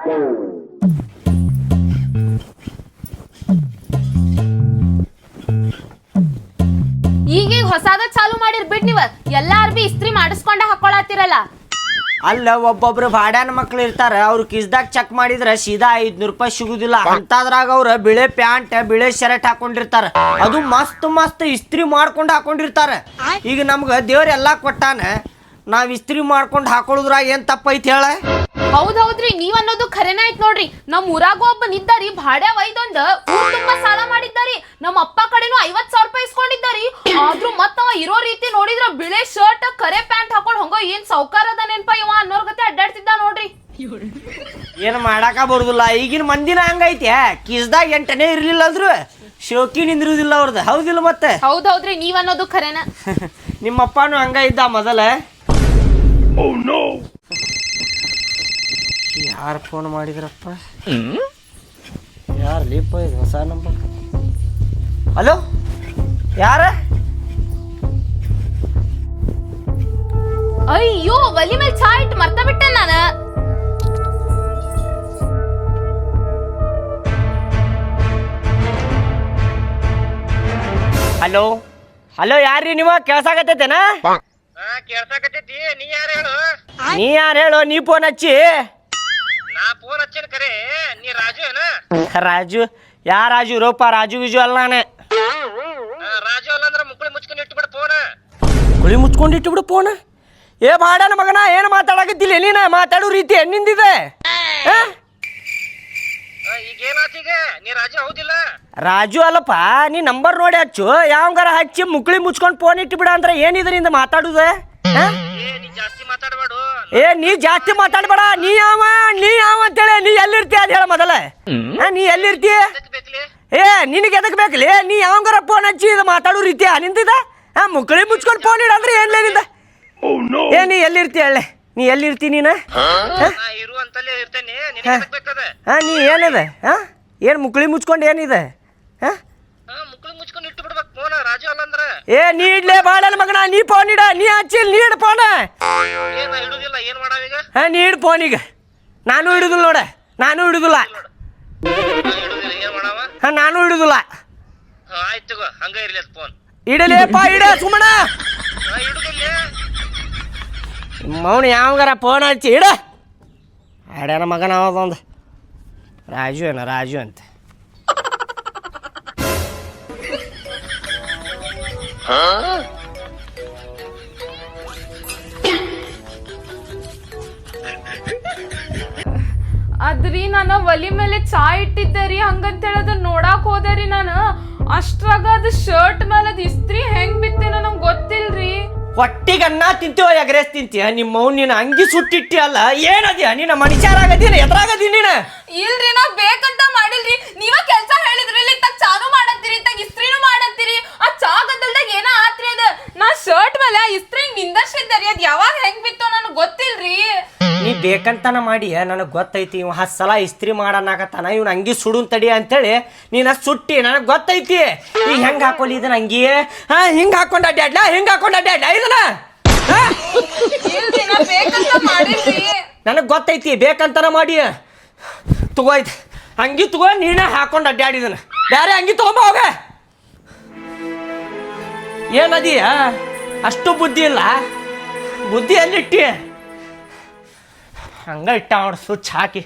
ಈಗೀಗ ಹೊಸಾದ ಚಾಲು ಮಾಡಿರ್ ಬಿಡ್ ನೀವ ಎಲ್ಲಾ ಅರ್ಬಿ ಇಸ್ತ್ರಿ ಮಾಡಿಸ್ಕೊಂಡ ಹಾಕೊಳತ್ತಿರಲ್ಲ. ಅಲ್ಲ ಒಬ್ಬೊಬ್ರು ಬಾಡ್ಯಾನ ಮಕ್ಳು ಇರ್ತಾರ, ಅವ್ರು ಕಿಸ್ದಾಗ ಚೆಕ್ ಮಾಡಿದ್ರೆ ಸೀದಾ 500 ರೂಪಾಯಿ ಸಿಗುದಿಲ್ಲ. ಅಂತದ್ರಾಗ ಅವ್ರ ಬಿಳೆ ಪ್ಯಾಂಟ್ ಬಿಳೆ ಶರ್ಟ್ ಹಾಕೊಂಡಿರ್ತಾರ, ಅದು ಮಸ್ತ್ ಮಸ್ತ್ ಇಸ್ತ್ರಿ ಮಾಡ್ಕೊಂಡು ಹಾಕೊಂಡಿರ್ತಾರ. ಈಗ ನಮ್ಗ ದೇವ್ರ ಎಲ್ಲಾ ಕೊಟ್ಟಾನ, ನಾವ್ ಇಸ್ತ್ರಿ ಮಾಡ್ಕೊಂಡು ಹಾಕೊಳ್ಳುದ್ರಾಗ ಏನ್ ತಪ್ಪೈತಿ ಹೇಳ? ಹೌದ್ರಿ, ನೀವ್ ಅನ್ನೋದು ಖರೇನ ಐತ್ ನೋಡ್ರಿ. ನಮ್ ಊರಾಗ ಒಬ್ಬ ನಿದ್ದಾರಿ, ಭಾಡ್ಯ ಒಯ್ದೊಂದ್ ಊರ್ ತುಂಬಾ ಸಾಲ ಮಾಡಿದ್ದಾರಿ. ನಮ್ಮ ಅಪ್ಪ ಕಡೆನು 50,000 ರೂಪಾಯಿ ಇಸ್ಕೊಂಡಿದ್ದಾರಿ. ಆದ್ರೂ ಮತ್ತ ಇರೋ ರೀತಿ ನೋಡಿದ್ರ ಬಿಳೆ ಶರ್ಟ್ ಕರೆ ಪ್ಯಾಂಟ್ ಹಾಕೊಂಡ್ ಹಂಗ ಏನ್ ಸೌಕಾರ ಅದಾನೇನ್ಪ ಇವ ಅನ್ನೋರ್ ಗತೆ ಅಡ್ಡಾಡ್ತಿದ್ದ ನೋಡ್ರಿ. ಏನ್ ಮಾಡಾಕ ಬರುದಿಲ್ಲ, ಈಗಿನ ಮಂದಿನ ಹಂಗೈತಿ. ಕಿಸ್ದಾಗ 8ನೇ ಇರ್ಲಿಲ್ಲ ಅಂದ್ರು ಶೋಕಿ ನಿಂದಿರುದಿಲ್ಲ ಅವ್ರದ್ದು, ಹೌದಿಲ್ಲ? ಮತ್ತೆ ಹೌದ್ರಿ, ನೀವ್ ಅನ್ನೋದು ಖರೇನ. ನಿಮ್ಮಪ್ಪನು ಹಂಗ ಇದ್ದ ಮೊದಲ. ಯಾರು ಫೋನ್ ಮಾಡಿದ್ರಪ್ಪ? ಯಾರು ಲೀಪ ಇದು ಹೊಸ ನಂಬರ್? ಹಲೋ, ಯಾರ? ಅಯ್ಯೋ, ಒಲಿ ಮೇಲೆ ಚಾ ಇಟ್ಟು ಮರ್ತ ಬಿಟ್ಟೆ ನಾನು. ಹಲೋ ಹಲೋ, ಯಾರ್ರಿ ನೀವು? ಕೇಳ್ಸಾಕತ್ತೇನ? ಕೇಳ್ಸಾಕತ್ತೈತಿ. ನೀ ಯಾರು ಹೇಳು? ನೀ ಯಾರು ಹೇಳು? ನೀ ಫೋನ್ ಹಚ್ಚಿ. ನಾ ಫೋನ್ ಹಚ್ಚೇನ್ ಕರೆ. ನೀ ರಾಜು ಏನ? ರಾಜು? ಯಾ ರಾಜು ರೋಪ? ರಾಜು ಗಿಜು ಅಲ್ಲ ನಾನು. ರಾಜು ಅಲ್ಲ ಅಂದ್ರ ಮುಕ್ಕಳಿ ಮುಚ್ಕೊಂಡು ಇಟ್ಟು ಬಿಡ ಫೋನ್. ಕುಳಿ ಮುಚ್ಕೊಂಡು ಇಟ್ಟು ಬಿಡು ಫೋನ್. ಏ ಮಾಡಣ ಮಗನ, ಏನು ಮಾತಾಡಕತ್ತಿಲ್ಲ ನೀನ? ಮಾತಾಡೋ ರೀತಿ ಹೆಣ್ಣಿಂದಿದೆ. ಈಗ ಏನಾತೀಗ? ನೀ ರಾಜು ಹೌದಿಲ್ಲ? ರಾಜು ಅಲ್ಲಪ್ಪ, ನೀ ನಂಬರ್ ನೋಡಿ ಹಚ್ಚು. ಯಾವಂಗಾರ ಹಚ್ಚಿ ಮುಕ್ಳಿ ಮುಚ್ಕೊಂಡು ಫೋನ್ ಇಟ್ಟು ಬಿಡ ಅಂದ್ರೆ ಏನಿದೆ ನಿಂದ ಮಾತಾಡುದ? ನೀ ಜಾಸ್ತಿ ಮಾತಾಡಬೇಡು. ನೀ ಜಾಸ್ತಿ ಮಾತಾಡ್ಬೇಡ. ನೀ ಯಾವ ಅಂತೇಳಿ ನೀ ಎಲ್ಲಿರ್ತೀಯ ಅದ್ ಹೇಳ ಮೊದಲ. ನೀ ಎಲ್ಲಿರ್ತೀಯ? ನಿನಗೆ ಎದಕ್ ಬೇಕಲಿ? ನೀ ಯಾವಂಗಾರ ಫೋನ್ ಹಚ್ಚಿ ಇದು ಮಾತಾಡೋ ರೀತಿಯ ನಿಂತಿದ? ಮುಕ್ಳಿ ಮುಚ್ಕೊಂಡು ಫೋನ್ ಇಡ ಅಂದ್ರೆ ಏನ್ಲೇನಿಂದ? ನೀ ಎಲ್ಲಿರ್ತೀಯ ಹೇಳೆ? ನೀ ಎಲ್ಲಿರ್ತಿ ನೀನು? ನೀ ಏನಿದೆ? ಏನ್ ಮುಕ್ಳಿ ಮುಚ್ಕೊಂಡು ಏನಿದೆ? ಮುಚ್ಕೊಂಡು ಇಟ್ಟು ಬಿಡ್ಬೇಕು ಫೋನ್. ರಾಜು ಅಲ್ಲ ಅಂದ್ರ ನೀ ಇಡ್ಲೇ ಬಾಳಲ್ಲ ಮಗನ. ನೀ ಫೋನ್ ಇಡ. ನೀ ಹಚ್ಚಿ ನೀ ಇಡ ಫೋನ್. ಇಡುದಿಲ್ಲ. ಏನ್ ಮಾಡಾವೀಗ? ನೀ ಇಡ್ ಫೋನ್. ಈಗ ನಾನು ಹಿಡುದಿಲ್ಲ ನೋಡ. ನಾನು ಹಿಡುದಿಲ್ಲ. ಏನ್ ಮಾಡಾವ? ನಾನು ಹಿಡುದಿಲ್ಲ. ಆಯ್ತು, ಹಂಗ ಇರ್ಲಿ ಅದ್ ಫೋನ್. ಇಡಲೇಪ, ಇಡ ಸುಮ್ಮನ. ಇಡುದಿಲ್ಲ. ಮೌನ ಯಾವಂಗಾರ ಫೋನ್ ಹಚ್ಚಿ ಇಡ. ಆಡ್ಯಾನ ಮಗನ ಅವದೊಂದು ರಾಜು ಏನ ರಾಜು ಅಂತ. ಅದ್ರಿ ನಾನು ಒಲಿ ಮೇಲೆ ಚಾ ಇಟ್ಟಿದ್ದರಿ, ಹಂಗಂತ ಹೇಳೋದು ನೋಡಾಕ್ ಹೋದರಿ. ನಾನು ಅಷ್ಟ್ರಾಗ ಅದು ಶರ್ಟ್ ಮೇಲೆ ಅದು ಇಸ್ತ್ರಿ ಹೆಂಗ್ ಬಿತ್ತೇನೋ ನಂಗೆ ಗೊತ್ತಿಲ್ರಿ. ಹೊಟ್ಟಿಗೆ ಅನ್ನ ತಿಂತೀವ, ಎಗ್ರೆಸ್ ತಿಂತೀಯ? ನಿಮ್ಮ ಮೌನ್ ನೀನು ಅಂಗಿ ಸುಟ್ಟಿಟ್ಟಿ ಅಲ್ಲ, ಏನದ್ಯಾ ನೀನು? ಮನುಷ್ಯರಾಗದೀನ ಎದ್ರಾಗದಿ ನೀನು? ಇಲ್ರಿ, ನಾವ್ ಬೇಕಂತ ಮಾಡಿಲ್ರಿ. ನೀವ ಕೆಲ್ಸ ಹೇಳಿದ್ರಿ, ಇಲ್ಲಿ ತಗ್ ಚಾನು ಮಾಡತ್ತೀರಿ, ತಗ್ ಇಸ್ತ್ರಿನೂ ಮಾಡತ್ತೀರಿ. ಆ ಚಾ ಗದ್ದಲ್ದಾಗ ಏನ ಆತ್ರಿ ಅದ. ನಾ ಶರ್ಟ್ ಮೇಲೆ ಇಸ್ತ್ರಿ ನಿಂದರ್ಸಿದ್ದರಿ, ಅದ್ ಯಾವಾಗ ಹೆಂಗ್ ಬಿತ್ತೋ ನನಗ್ ಗೊತ್ತಿಲ್ರಿ. ನೀ ಬೇಕಂತನ ಮಾಡಿ, ನನಗೆ ಗೊತ್ತೈತಿ ಇವ್ 10 ಸಲ ಇಸ್ತ್ರಿ ಮಾಡನ್ನಾಕತ್ತಾನ, ಇವ್ನ ಅಂಗಿ ಸುಡುನ್ ತಡಿ ಅಂತೇಳಿ ನೀನ ಸುಟ್ಟಿ. ನನಗೆ ಗೊತ್ತೈತಿ ಈಗ ಹೆಂಗ್ ಹಾಕೊಲಿ ಇದನ್ನ ಅಂಗಿ. ಹಿಂಗ್ ಹಾಕೊಂಡ್ ಅಡ್ಡಾಡ್ಲ, ಹಿಂಗ್ ಹಾಕೊಂಡ್ ಅಡ್ಡಾಡ್ಲ ಇದನ್ನ. ಇಲ್ರಿ, ನಾ ಬೇಕಂತ ಮಾಡಿಲ್ರಿ. ನನಗೆ ಗೊತ್ತೈತಿ ಬೇಕಂತನ ಮಾಡಿ. ತಗೋಯ್ತು ಅಂಗಿ ತಗೋ, ನೀನೇ ಹಾಕೊಂಡು ಅಡ್ಡಾಡಿದನ. ಬೇರೆ ಅಂಗಿ ತಗೊಂಬ ಹೋಗ. ಏನದೀಯ? ಅಷ್ಟು ಬುದ್ಧಿ ಇಲ್ಲ? ಬುದ್ಧಿ ಎಲ್ಲಿಟ್ಟಿ? ಹಂಗ ಇಟ್ಟ ಅವ್ರ ಸ್ವಿಚ್ ಹಾಕಿ.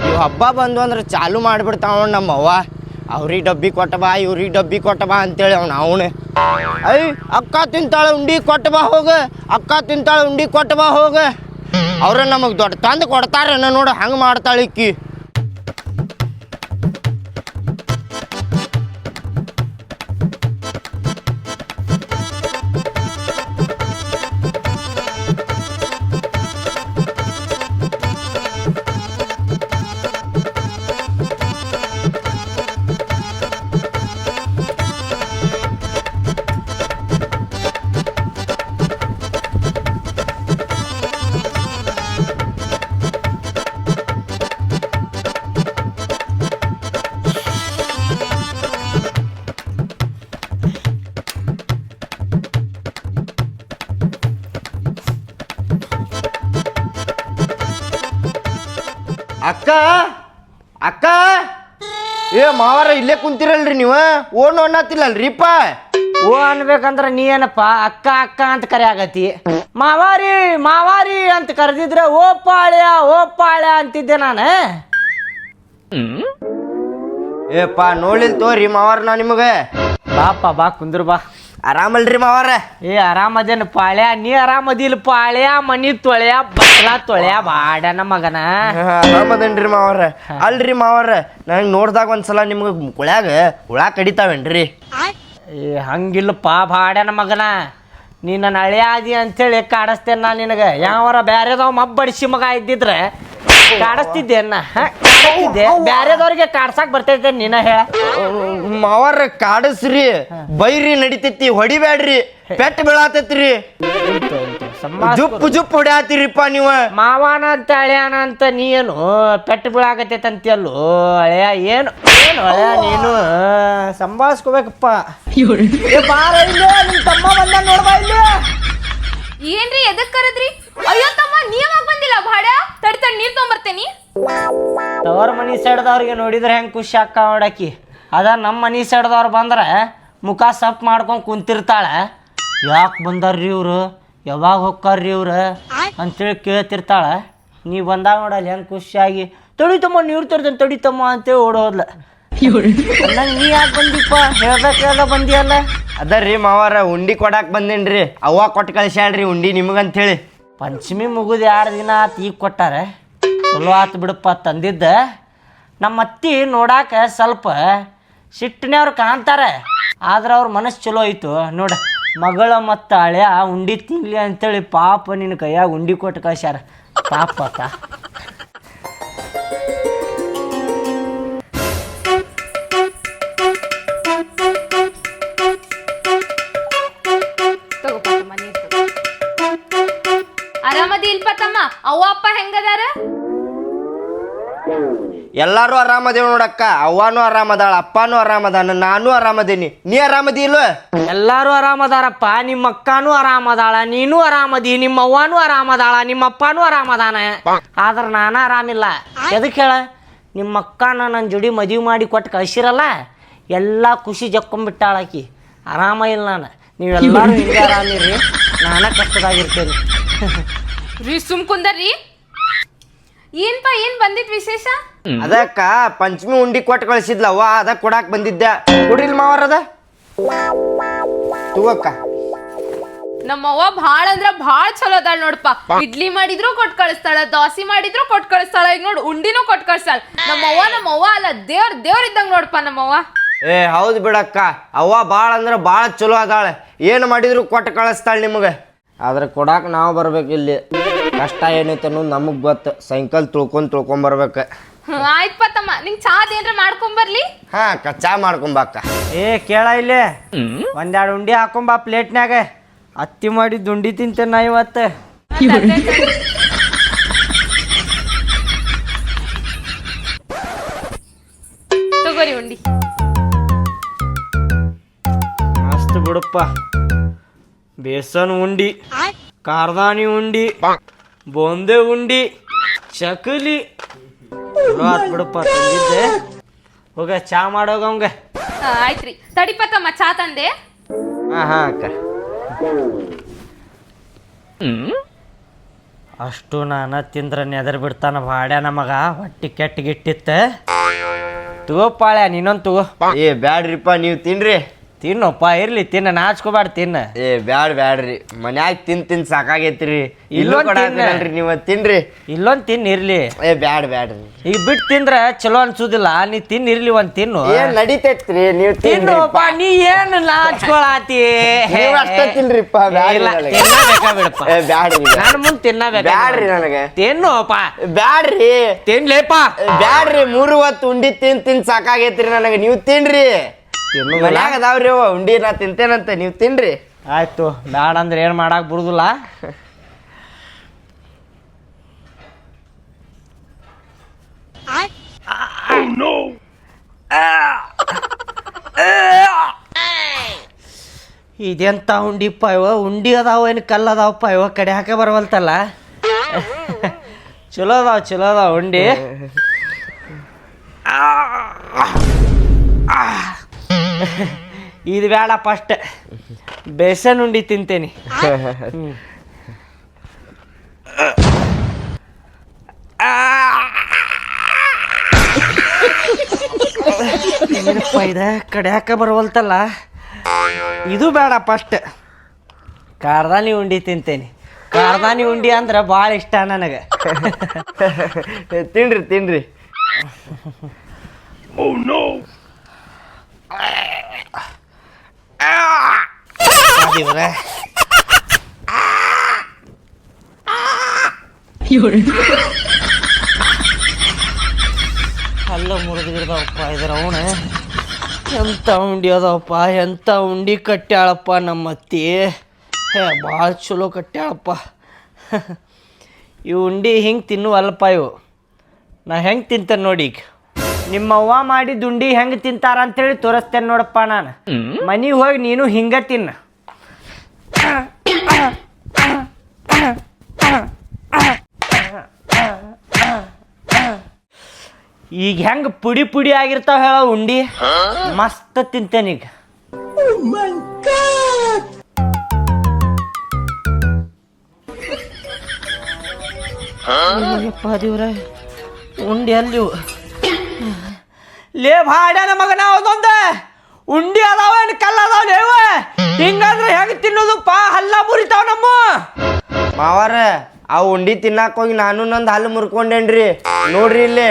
ಇವು ಹಬ್ಬ ಬಂದು ಅಂದ್ರೆ ಚಾಲು ಮಾಡಿಬಿಡ್ತಾವ ನಮ್ಮವ್ವ. ಅವ್ರಿಗೆ ಡಬ್ಬಿ ಕೊಟ್ಟ ಬಾ, ಇವ್ರಿಗೆ ಡಬ್ಬಿ ಕೊಟ್ಟ ಬಾ ಅಂತೇಳಿ ಅವನು. ಅಕ್ಕ ತಿಂತಾಳೆ ಉಂಡಿ ಕೊಟ್ಟ ಬಾ ಹೋಗ, ಅಕ್ಕ ತಿಂತಾಳೆ ಉಂಡಿ ಕೊಟ್ಟ ಬಾ ಹೋಗ. ಅವ್ರ ನಮಗೆ ದೊಡ್ಡ ತಂದು ಕೊಡ್ತಾರೆ ನೋಡು, ಹಂಗೆ ಮಾಡ್ತಾಳೆ ಇಕ್ಕಿ. ಅಕ್ಕ ಅಕ್ಕ ಏ ಮಾವಾರ ಇಲ್ಲೇ ಕುಂತಿರಲ್ರಿ ನೀವು ಓಣ್ ಅನ್ನತ್ತಿಲ್ಲಲ್ರಿಪ್ಪ. ಓ ಅನ್ಬೇಕಂದ್ರ ನೀ ಏನಪ್ಪ ಅಕ್ಕ ಅಕ್ಕ ಅಂತ ಕರೆಯಾಗತಿ. ಮಾವಾರಿ ಮಾವಾರಿ ಅಂತ ಕರೆದಿದ್ರೆ ಓ ಪಾಳ್ಯ ಅಂತಿದ್ದೆ ನಾನು. ಏಪ್ಪ ನೋಡ್ಲಿಲ್ ತೋರಿ ಮಾವಾರ ನಾ ನಿಮಗೆ. ಬಾಪ ಬಾ ಕುಂದ್ರ ಬಾ. ಆರಾಮಲ್ರಿ ಮಾವಾರ? ಏ ಆರಾಮದೇನು ಪಾಳ್ಯ, ನೀ ಆರಾಮದಿಲ್ಲ ಪಾಳ್ಯ? ಮನಿ ತೊಳೆಯ ಬಟ್ಲಾ ತೊಳೆಯ ಬಾಡ್ಯಾನ ಮಗನ. ಆರಾಮದೇನ್ರಿ ಮಾವಾರ? ಅಲ್ರಿ ಮಾವಾರ ನಂಗೆ ನೋಡ್ದಾಗ ಒಂದ್ಸಲ ನಿಮ್ಗೆ ಕುಳ್ಯಾಗ ಹುಳ ಕಡಿತಾವೇನ್ರಿ? ಏ ಹಂಗಿಲ್ಲಪ್ಪ ಬಾಡ್ಯಾನ ಮಗನ, ನೀ ನನ್ನ ಹಳೆ ಆದಿ ಅಂತೇಳಿ ಕಾಡಿಸ್ತೇನೆ ನಾ ನಿನಗೆ. ಯಾವರ ಬ್ಯಾರೆದವ್ ಮಬ್ಬಡಿಸಿ ಮಗ ಇದ್ದಿದ್ರೆ ಕಾಡಿಸ್ತಿದ್ದೆ ಬ್ಯಾರೆದವ್ರಿಗೆ ಕಾಡ್ಸಾಕ್ ಬರ್ತೈತೆ ನೀನ ಹೇಳ. ಮಾವಾರ ಕಾಡಸ್ರಿ ಬೈರಿ ನಡಿತೈತಿ, ಹೊಡಿಬ್ಯಾಡ್ರಿ, ಪೆಟ್ಟು ಬೀಳಾತೈತ್ರಿ, ಜುಪ್ ಹೊಡ್ಯಾತಿರಿಪ್ಪ ನೀವು. ಮಾವಾನ ಅಂತ ಹಳೆಯನ ಅಂತ ನೀ ಏನು ಪೆಟ್ಟು ಬೀಳಾಕತೈತೆ ಅಂತೀಯಲ್ಲೋ ಹಳೆಯ. ಏನು ಏನು ಹಳೆಯ ನೀನು ಸಂಭಾಳಿಸ್ಕೋಬೇಕಪ್ಪ. ಬಾರ ಇಲ್ಲೇ ನಿಮ್ ತಮ್ಮ ಬಂದ ನೋಡ್ಬಾ ಇಲ್ಲೇ. ಏನ್ರಿ ಎದಕ್ ಕರದ್ರಿ? ಅಯ್ಯೋ ತಮ್ಮ ನೀವಾಗ ಬಂದಿಲ್ಲ ಭಾಡ್ಯ? ತಡಿ ನೀರ್ ತಗೊಂಬರ್ತೇನಿ. ತವ್ರ ಮನಿ ಸೈಡ್ದವ್ರಿಗೆ ನೋಡಿದ್ರೆ ಹೆಂಗೆ ಖುಷಿ ಅಕ್ಕ ನೋಡಕ್ಕಿ. ಅದ ನಮ್ಮ ಮನಿ ಸೈಡ್ದವ್ರು ಬಂದ್ರೆ ಮುಖ ಸಪ್ ಮಾಡ್ಕೊಂಡು ಕುಂತಿರ್ತಾಳೆ. ಯಾಕೆ ಬಂದಾರ್ರಿ ಇವ್ರು, ಯಾವಾಗ ಹೋಗ್ತಾರ್ರಿ ಇವ್ರು ಅಂತೇಳಿ ಕೇಳ್ತಿರ್ತಾಳೆ. ನೀ ಬಂದಾಗ ನೋಡಲ್ಲಿ ಹೆಂಗೆ ಖುಷಿಯಾಗಿ ತಡಿತಮ್ಮ ನೀರು ತರ್ತೇನೆ ತಡಿತಮ್ಮ ಅಂತೇಳಿ ಓಡೋದ್ಲ. ನಂಗೆ ನೀ ಯಾಕೆ ಬಂದಿಪ್ಪ ಹೇಳ್ದ ಬಂದಿಯಲ್ಲ? ಅದರ್ರಿ ಮಾವಾರ ಉಂಡಿ ಕೊಡಾಕ್ ಬಂದೇನ್ರಿ. ಅವ್ವ ಕೊಟ್ಟು ಕಳಿಸ್ಯಾಳ್ರಿ ಉಂಡಿ ನಿಮಗಂತೇಳಿ. ಪಂಚಮಿ ಮುಗಿದು 2 ದಿನ ಆತು ಈಗ ಕೊಟ್ಟಾರೆ. ಚಲೋ ಆತು ಬಿಡಪ್ಪ ತಂದಿದ್ದ. ನಮ್ಮ ಅತ್ತಿ ನೋಡಾಕ ಸ್ವಲ್ಪ ಸಿಟ್ಟಿನವ್ರು ಕಾಣ್ತಾರೆ, ಆದ್ರೆ ಅವ್ರ ಮನಸ್ಸು ಚಲೋ ಐತು ನೋಡ. ಮಗಳ ಮತ್ತು ಹಳೆಯ ಉಂಡಿ ತಿನ್ಲಿ ಅಂತೇಳಿ ಪಾಪ ನಿನ್ನ ಕೈಯಾಗ ಉಂಡಿ ಕೊಟ್ಟು ಕಳ್ಸ್ಯಾರ. ಪಾಪ ಅಕ್ಕ. ಆರಾಮದಿ ಇಲ್ಪ ತಮ್ಮ? ಅವ್ವ ಅಪ್ಪ ಹೆಂಗದಾರ? ಎಲ್ಲಾರು ಆರಾಮದೇವ್ ನೋಡಕ್ಕ. ಅವ್ವಾನು ಆರಾಮದಾಳ, ಅಪ್ಪನೂ ಆರಾಮದಾನ, ನಾನು ಆರಾಮದೇನಿ. ನೀ ಆರಾಮದಿ ಇಲ್ವ? ಎಲ್ಲಾರು ಆರಾಮದಾರಪ್ಪ. ನಿಮ್ಮ ಅಕ್ಕನೂ ಆರಾಮದಾಳ, ನೀನು ಆರಾಮದಿ, ನಿಮ್ಮ ಅವ್ವನೂ ಆರಾಮದಾಳ, ನಿಮ್ಮ ಅಪ್ಪನೂ ಆರಾಮದಾನ. ಆದ್ರೆ ನಾನು ಆರಾಮಿಲ್ಲ. ಎದಕ್ಕೆ ಹೇಳ? ನಿಮ್ಮ ಅಕ್ಕನ ನನ್ನ ಜೋಡಿ ಮದುವೆ ಮಾಡಿ ಕೊಟ್ಟು ಕಳ್ಸಿರಲ್ಲ, ಎಲ್ಲ ಖುಷಿ ಜಕ್ಕೊಂಬಿಟ್ಟಾಳಾಕಿ. ಆರಾಮ ಇಲ್ಲ ನಾನು. ನೀವೆಲ್ಲರೂ ಹಿಂಗೆ ಆರಾಮಿರಿ, ನಾನೇ ಕಷ್ಟದಾಗಿರ್ತೇನೆ. ರೀ ಸುಮ್ ಕುಂದರ್ರಿ. ಏನ್ಪಾ ಏನ್ ಬಂದಿದ್ ವಿಶೇಷ? ಅದಕ್ಕ ಪಂಚಮಿ ಉಂಡಿ ಕೊಟ್ಟು ಕಳಿಸಿದ್ಲವ್ವ, ಅದ ಕೊಡಾಕ್ ಬಂದಿದ್ದೆ. ಕೊಡ್ರಿಲ್ ಮಾವಾರ ಅದ ತಗೋಕ್ಕ. ನಮ್ಮವ್ವ ಭಾಳ ಅಂದ್ರ ಭಾಳ ಚಲೋ ಅದಾಳ ನೋಡಪ್ಪ. ಇಡ್ಲಿ ಮಾಡಿದ್ರು ಕೊಟ್ ಕಳಿಸ್ತಾಳ, ದೋಸೆ ಮಾಡಿದ್ರು ಕೊಟ್ ಕಳಿಸ್ತಾಳ, ಈಗ ನೋಡ್ ಉಂಡಿನೂ ಕೊಟ್ ಕಳಿಸ್ತಾಳ. ನಮ್ಮವ್ವ ಅಲ್ಲ ದೇವ್ರ ಇದ್ದಂಗ ನೋಡಪ್ಪ ನಮ್ಮವ್ವ. ಏ ಹೌದು ಬಿಡಕ್ಕ, ಅವ್ವ ಭಾಳ ಅಂದ್ರೆ ಭಾಳ ಚಲೋ ಅದಾಳೆ. ಏನು ಮಾಡಿದ್ರು ಕೊಟ್ಟು ಕಳಿಸ್ತಾಳೆ ನಿಮಗೆ. ಆದ್ರೆ ಕೊಡಾಕ ನಾವು ಬರ್ಬೇಕು. ಇಲ್ಲಿ ಕಷ್ಟ ಏನೈತೆ ಅನ್ನೋದು ನಮಗೆ ಗೊತ್ತು. ಸೈಕಲ್ ತುಳ್ಕೊಂಬರ್ಬೇಕು. ಆಯ್ತಪ್ಪ ತಮ್ಮ, ನಿಂಗ್ ಚಾದ್ ಏನ್ರ ಮಾಡ್ಕೊಂಬರ್ಲಿ? ಹಾ ಚಾ ಮಾಡ್ಕೊಂಬಕ್ಕ. ಏ ಕೇಳ ಇಲ್ಲೇ, 1-2 ಉಂಡಿ ಹಾಕೊಂಬಾ ಪ್ಲೇಟ್ನ್ಯಾಗ. ಅತ್ತಿ ಮಾಡಿದ್ದು ಉಂಡಿ ತಿಂತೇನೆ ನಾ ಇವತ್ತು. ತಗೋರಿ ಉಂಡಿ. ಮಸ್ತ್ ಬಿಡಪ್ಪ. ಬೇಸನ್ ಉಂಡಿ, ಕಾರ್ದಾನಿ ಉಂಡಿ, ಬೋಂದೆ ಉಂಡಿ, ಚಕಲಿ ಬಿಡಪ್ಪ ತಂದಿದ್ದೆ. ಹೋಗ ಚಾ ಮಾಡೋಗ ಅವಂಗ. ಆಯ್ತ್ರಿ ತಡಿಪ ತಮ್ಮ, ಚಾ ತಂದೆ. ಹಾ ಅಕ್ಕ. ಅಷ್ಟು ನಾನು ತಿಂದ್ರೆ ನೆದರ್ ಬಿಡ್ತಾನ ಬಾಡ್ಯ ನಮಗ. ಹೊಟ್ಟಿ ಕೆಟ್ಟಗಿಟ್ಟಿತ್ತ. ತಗೋಪಾಳ್ಯ ನೀನೊಂದು ತಗೋ. ಏ ಬ್ಯಾಡ್ರಿಪ್ಪ, ನೀವು ತಿನ್ರಿ. ತಿನ್ನೋಪ್ಪ, ಇರ್ಲಿ ತಿನ್ನ, ನಾಚ್ಕೋಬೇಡ ತಿನ್ನ. ಏ ಬ್ಯಾಡ್ರಿ, ಮನ್ಯಾಗ ತಿನ್ ಸಾಕಾಗೈತ್ರಿ. ಇಲ್ಲೊಂದ್ ಕೊಡಲ್ರಿ ನೀವು ತಿನ್ರಿ. ಇಲ್ಲೊಂದು ತಿನ್ನ ಇರ್ಲಿ. ಏ ಬ್ಯಾಡ್ರಿ. ಈಗ ಬಿಟ್ಟು ತಿಂದ್ರೆ ಚಲೋ ಅನ್ಸುದಿಲ್ಲ. ನೀ ತಿನ್ನ ಇರ್ಲಿ, ಒಂದ್ ತಿನ್ನು. ಏನ್ ನಡಿತೈತ್ರಿ, ನೀವು ತಿನ್ನೋಪ್ಪ. ನೀ ಏನು ನಾಚ್ಕೊಳತಿ? ಅಷ್ಟ ತಿನ್ರಿಪ್ಪ. ತಿನ್ನಬೇಕಾ ಬಿಡಪ್ಪ. ಬ್ಯಾಡ್ರಿ, ನಾನು ಮುಂದೆ ತಿನ್ನಬೇಕು. ಬ್ಯಾಡ್ರಿ ನನಗೆ. ತಿನ್ನೋಪ್ಪ. ಬ್ಯಾಡ್ರಿ ತಿನ್ಲೇಪ. ಬ್ಯಾಡ್ರಿ, 3 ಹೊತ್ತು ಉಂಡಿ ತಿನ್ ಸಾಕಾಗೈತ್ರಿ ನನಗೆ. ನೀವು ತಿನ್ರಿ. ಮನ್ಯಾಗ ಅದಾವ್ರಿ ಉಂಡಿ, ನಾ ತಿಂತೇನಂತ, ನೀವು ತಿನ್ರಿ. ಆಯ್ತು, ಬ್ಯಾಡ ಅಂದ್ರೆ ಏನ್ ಮಾಡಾಕ್ ಬರುದಿಲ್ಲ. ಇದೆಂತ ಉಂಡಿಪ್ಪ ಇವ? ಉಂಡಿ ಅದಾವ ಏನು ಕಲ್ಲು ಅದಾವಪ್ಪ ಇವ? ಕಡೆ ಹಾಕ ಬರವಲ್ತಲ್ಲ. ಚಲೋ ಅದಾವ ಉಂಡಿ. ಇದು ಬೇಡ, ಫಸ್ಟ್ ಬೇಸನ್ ಉಂಡಿ ತಿಂತೇನಿ. ಏನಪ್ಪ ಇದ ಕಡ್ಯಾಕ ಬರವಲ್ತಲ್ಲ. ಇದು ಬೇಡ, ಫಸ್ಟ್ ಕಾರ್ದಾನಿ ಉಂಡಿ ತಿಂತೇನಿ. ಕಾರ್ದಾನಿ ಉಂಡಿ ಅಂದ್ರೆ ಭಾಳ ಇಷ್ಟ ನನಗೆ. ತಿನ್ರಿ ದೇವ್ರೆ, ಅಲ್ಲ ಮುರಿದಿರ್ದವಪ್ಪ ಇದ್ರ ಅವನ. ಎಂಥ ಉಂಡಿ ಅದಾವಪ್ಪ, ಎಂಥ ಉಂಡಿ ಕಟ್ಟ್ಯಾಳಪ್ಪ ನಮ್ಮ ಅತ್ತಿ. ಭಾಳ ಚಲೋ ಕಟ್ಟ್ಯಾಳಪ್ಪ. ಇವು ಉಂಡಿ ಹಿಂಗೆ ತಿನ್ನುವಲ್ಲಪ್ಪ ಇವು. ನಾ ಹೆಂಗೆ ತಿಂತೇನೆ ನೋಡಿ. ಈಗ ನಿಮ್ಮವ್ವ ಮಾಡಿದ ಉಂಡಿ ಹೆಂಗೆ ತಿಂತಾರ ಅಂತೇಳಿ ತೋರಿಸ್ತೇನೆ ನೋಡಪ್ಪ. ನಾನು ಮನೆಗೆ ಹೋಗಿ ನೀನು ಹಿಂಗೆ ತಿನ್ನ. ಈಗ ಹೆಂಗೆ ಪುಡಿ ಪುಡಿ ಆಗಿರ್ತಾವ ಹೇಳ ಉಂಡಿ, ಮಸ್ತ್ ತಿಂತೇನೆ ಈಗ. ದೇವ್ರ, ಉಂಡಿ ಅಲ್ಲಿ ಲೇ ಭಾಡ್ಯಾನ ಮಗನ ಅದೊಂದ ಉಂಡಿ ಅದಾವ, ಏನು ಕಲ್ಲ ಅದಾವ ಲೇವ. ಹಿಂಗಾದ್ರೆ ಹೆಂಗೆ ತಿನ್ನೋದಪ್ಪ, ಹಲ್ಲ ಮುರಿತಾವ ನಮ್ಮ. ಮಾವಾರ, ಆ ಉಂಡಿ ತಿನ್ನಾಕ ಹೋಗಿ ನಾನು ನಂದು ಹಲ್ಲು ಮುರ್ಕೊಂಡೇನ್ರಿ. ನೋಡ್ರಿ ಇಲ್ಲಿ.